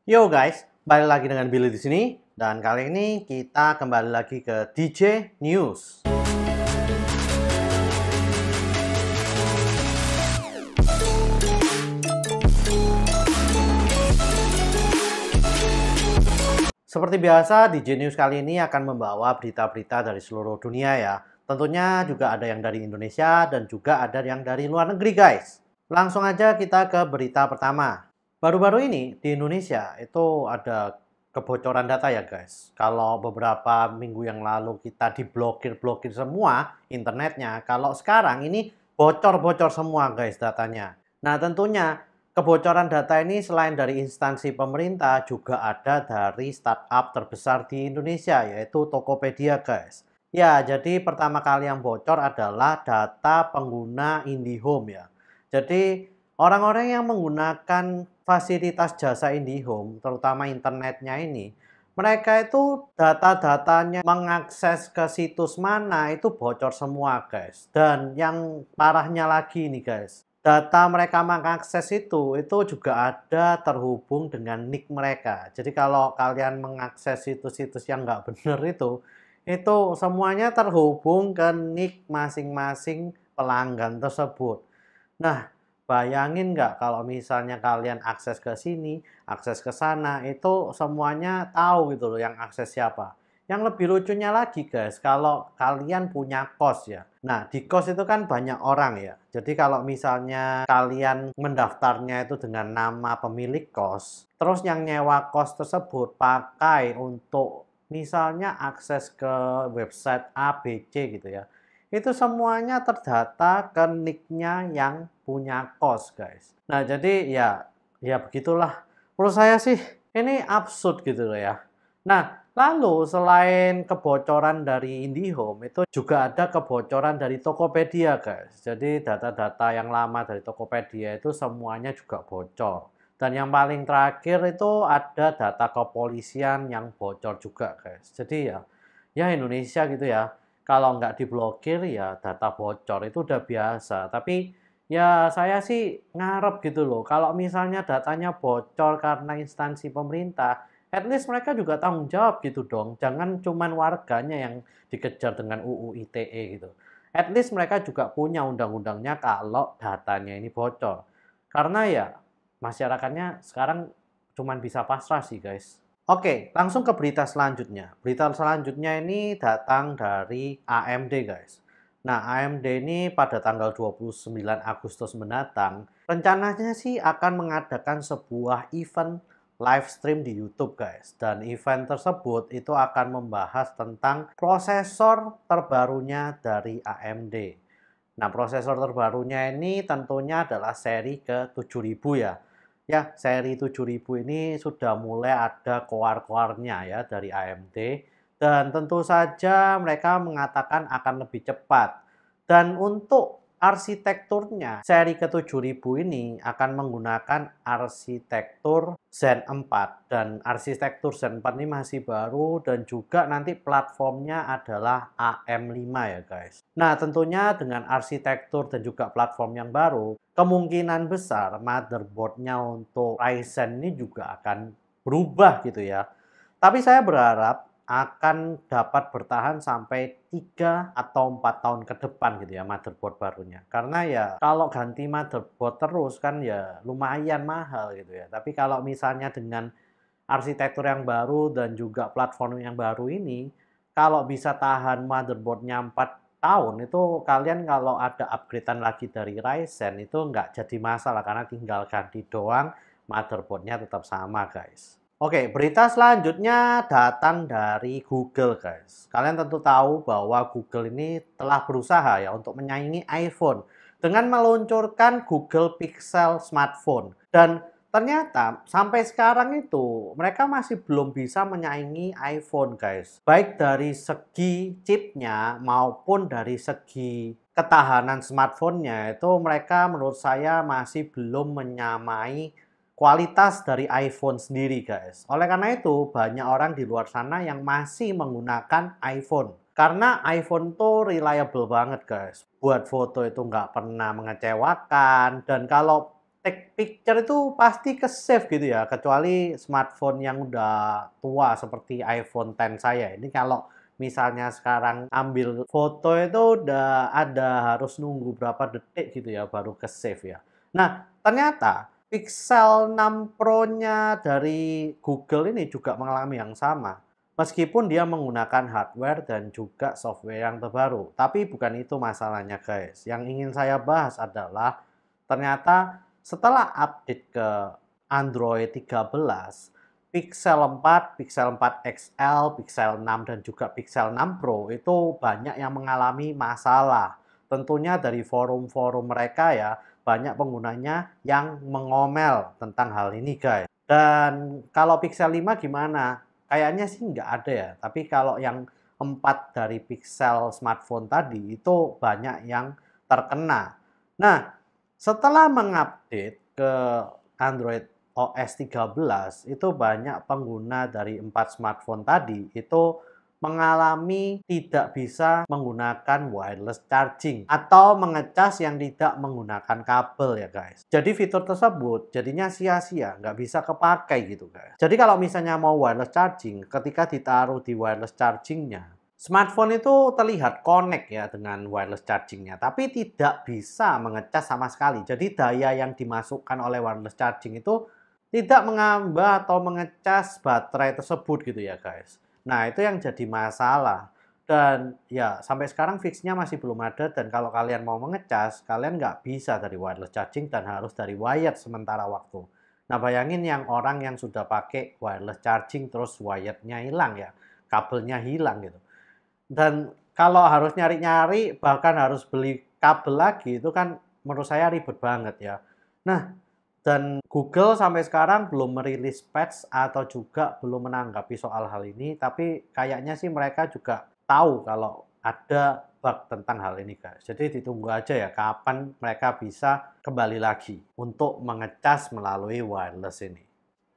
Yo guys, balik lagi dengan Billy di sini dan kali ini kita kembali lagi ke DJ News. Seperti biasa, DJ News kali ini akan membawa berita-berita dari seluruh dunia ya. Tentunya juga ada yang dari Indonesia dan juga ada yang dari luar negeri guys. Langsung aja kita ke berita pertama. Baru-baru ini di Indonesia itu ada kebocoran data ya guys. Kalau beberapa minggu yang lalu kita diblokir semua internetnya, kalau sekarang ini bocor-bocor semua guys datanya. Nah tentunya kebocoran data ini selain dari instansi pemerintah juga ada dari startup terbesar di Indonesia yaitu Tokopedia guys. Ya jadi pertama kali yang bocor adalah data pengguna IndiHome ya. Jadi orang-orang yang menggunakan fasilitas jasa IndiHome, terutama internetnya ini, mereka itu data-datanya mengakses ke situs mana itu bocor semua guys. Dan yang parahnya lagi nih guys, data mereka mengakses itu juga ada terhubung dengan nick mereka. Jadi kalau kalian mengakses situs-situs yang nggak benar itu semuanya terhubung ke nick masing-masing pelanggan tersebut. Nah, bayangin nggak kalau misalnya kalian akses ke sini, akses ke sana, itu semuanya tahu gitu loh yang akses siapa. Yang lebih lucunya lagi guys, kalau kalian punya kos ya. Nah, di kos itu kan banyak orang ya. Jadi kalau misalnya kalian mendaftarnya itu dengan nama pemilik kos, terus yang nyewa kos tersebut pakai untuk misalnya akses ke website A, B, C gitu ya. Itu semuanya terdata ke nick-nya yang punya kos, guys. Nah, jadi ya begitulah. Menurut saya sih ini absurd gitu loh ya. Nah, lalu selain kebocoran dari IndiHome, itu juga ada kebocoran dari Tokopedia, guys. Jadi data-data yang lama dari Tokopedia itu semuanya juga bocor. Dan yang paling terakhir itu ada data kepolisian yang bocor juga, guys. Jadi ya Indonesia gitu ya. Kalau nggak diblokir ya data bocor itu udah biasa. Tapi ya saya sih ngarep gitu loh. Kalau misalnya datanya bocor karena instansi pemerintah, at least mereka juga tanggung jawab gitu dong. Jangan cuman warganya yang dikejar dengan UU ITE gitu. At least mereka juga punya undang-undangnya kalau datanya ini bocor. Karena ya masyarakatnya sekarang cuman bisa pasrah sih guys. Oke, langsung ke berita selanjutnya. Berita selanjutnya ini datang dari AMD, guys. Nah, AMD ini pada tanggal 29 Agustus mendatang, rencananya sih akan mengadakan sebuah event live stream di YouTube, guys. Dan event tersebut itu akan membahas tentang prosesor terbarunya dari AMD. Nah, prosesor terbarunya ini tentunya adalah seri ke-7000 ya. Ya, seri 7000 ini sudah mulai ada core-core-nya ya dari AMD dan tentu saja mereka mengatakan akan lebih cepat. Dan untuk arsitekturnya, seri ke-7000 ini akan menggunakan arsitektur Zen 4 dan arsitektur Zen 4 ini masih baru dan juga nanti platformnya adalah AM5 ya guys. Nah, tentunya dengan arsitektur dan juga platform yang baru, kemungkinan besar motherboardnya untuk Ryzen ini juga akan berubah gitu ya. Tapi saya berharap akan dapat bertahan sampai 3 atau 4 tahun ke depan gitu ya motherboard barunya. Karena ya kalau ganti motherboard terus kan ya lumayan mahal gitu ya. Tapi kalau misalnya dengan arsitektur yang baru dan juga platform yang baru ini, kalau bisa tahan motherboardnya 4 tahun itu kalian kalau ada upgradean lagi dari Ryzen itu nggak jadi masalah karena tinggal ganti doang, motherboardnya tetap sama guys. Oke, berita selanjutnya datang dari Google guys. Kalian tentu tahu bahwa Google ini telah berusaha ya untuk menyaingi iPhone dengan meluncurkan Google Pixel smartphone. Dan ternyata sampai sekarang itu mereka masih belum bisa menyaingi iPhone guys. Baik dari segi chipnya maupun dari segi ketahanan smartphone-nya itu mereka menurut saya masih belum menyamai kualitas dari iPhone sendiri guys. Oleh karena itu banyak orang di luar sana yang masih menggunakan iPhone. Karena iPhone tuh reliable banget guys. Buat foto itu nggak pernah mengecewakan. Dan kalau take picture itu pasti ke save gitu ya, kecuali smartphone yang udah tua seperti iPhone X saya. Ini kalau misalnya sekarang ambil foto itu udah ada harus nunggu berapa detik gitu ya baru ke save ya. Nah, ternyata Pixel 6 Pro-nya dari Google ini juga mengalami yang sama. Meskipun dia menggunakan hardware dan juga software yang terbaru. Tapi bukan itu masalahnya guys. Yang ingin saya bahas adalah ternyata setelah update ke Android 13, Pixel 4, Pixel 4 XL, Pixel 6, dan juga Pixel 6 Pro itu banyak yang mengalami masalah. Tentunya dari forum-forum mereka ya, banyak penggunanya yang mengomel tentang hal ini guys. Dan kalau Pixel 5 gimana? Kayaknya sih nggak ada ya, tapi kalau yang 4 dari Pixel smartphone tadi itu banyak yang terkena. Nah, setelah mengupdate ke Android OS 13, itu banyak pengguna dari 4 smartphone tadi itu mengalami tidak bisa menggunakan wireless charging atau mengecas yang tidak menggunakan kabel ya guys. Jadi fitur tersebut jadinya sia-sia, nggak bisa kepakai gitu guys. Jadi kalau misalnya mau wireless charging, ketika ditaruh di wireless chargingnya, smartphone itu terlihat connect ya dengan wireless chargingnya, tapi tidak bisa mengecas sama sekali. Jadi daya yang dimasukkan oleh wireless charging itu tidak mengambah atau mengecas baterai tersebut gitu ya guys. Nah itu yang jadi masalah. Dan ya sampai sekarang fixnya masih belum ada, dan kalau kalian mau mengecas, kalian nggak bisa dari wireless charging dan harus dari wired sementara waktu. Nah bayangin yang orang yang sudah pakai wireless charging terus wirednya hilang ya, kabelnya hilang gitu. Dan kalau harus nyari-nyari, bahkan harus beli kabel lagi, itu kan menurut saya ribet banget ya. Nah, dan Google sampai sekarang belum merilis patch atau juga belum menanggapi soal hal ini, tapi kayaknya sih mereka juga tahu kalau ada bug tentang hal ini guys. Jadi ditunggu aja ya kapan mereka bisa kembali lagi untuk mengecas melalui wireless ini.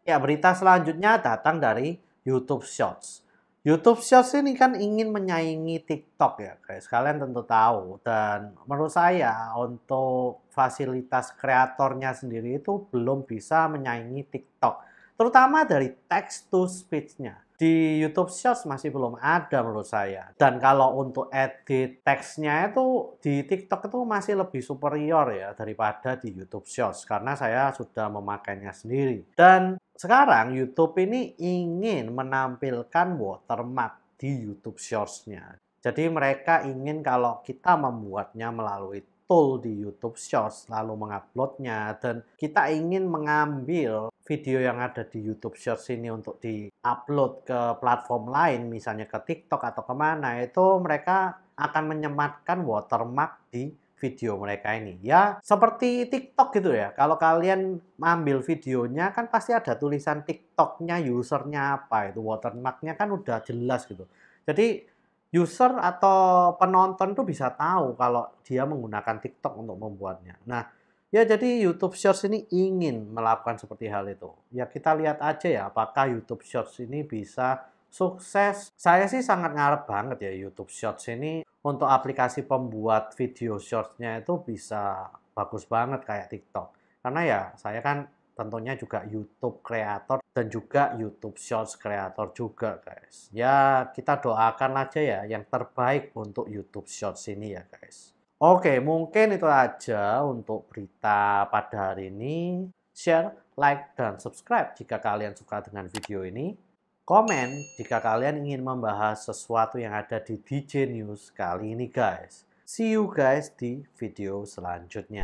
Ya, berita selanjutnya datang dari YouTube Shorts. YouTube Shorts ini kan ingin menyaingi TikTok ya guys, kalian tentu tahu. Dan menurut saya untuk fasilitas kreatornya sendiri itu belum bisa menyaingi TikTok. Terutama dari text to speech-nya. Di YouTube Shorts masih belum ada menurut saya. Dan kalau untuk edit teksnya itu di TikTok itu masih lebih superior ya daripada di YouTube Shorts. Karena saya sudah memakainya sendiri. Dan sekarang YouTube ini ingin menampilkan watermark di YouTube Shorts-nya. Jadi mereka ingin kalau kita membuatnya melalui tool di YouTube Shorts lalu menguploadnya, dan kita ingin mengambil video yang ada di YouTube Shorts ini untuk di-upload ke platform lain, misalnya ke TikTok atau kemana, itu mereka akan menyematkan watermark di video mereka ini. Ya, seperti TikTok gitu ya. Kalau kalian ambil videonya kan pasti ada tulisan TikToknya, usernya apa, itu watermarknya kan udah jelas gitu. Jadi user atau penonton tuh bisa tahu kalau dia menggunakan TikTok untuk membuatnya. Nah, ya jadi YouTube Shorts ini ingin melakukan seperti hal itu. Ya kita lihat aja ya apakah YouTube Shorts ini bisa sukses. Saya sih sangat ngarep banget ya YouTube Shorts ini untuk aplikasi pembuat video shorts-nya itu bisa bagus banget kayak TikTok. Karena ya saya kan tentunya juga YouTube kreator dan juga YouTube Shorts kreator juga guys. Ya kita doakan aja ya yang terbaik untuk YouTube Shorts ini ya guys. Oke, mungkin itu aja untuk berita pada hari ini. Share, like, dan subscribe jika kalian suka dengan video ini. Komen jika kalian ingin membahas sesuatu yang ada di DJ News kali ini guys. See you guys di video selanjutnya.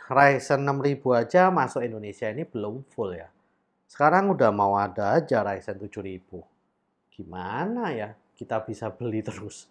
Ryzen 6000 aja masuk Indonesia ini belum full ya. Sekarang udah mau ada aja Ryzen 7000. Gimana ya kita bisa beli terus?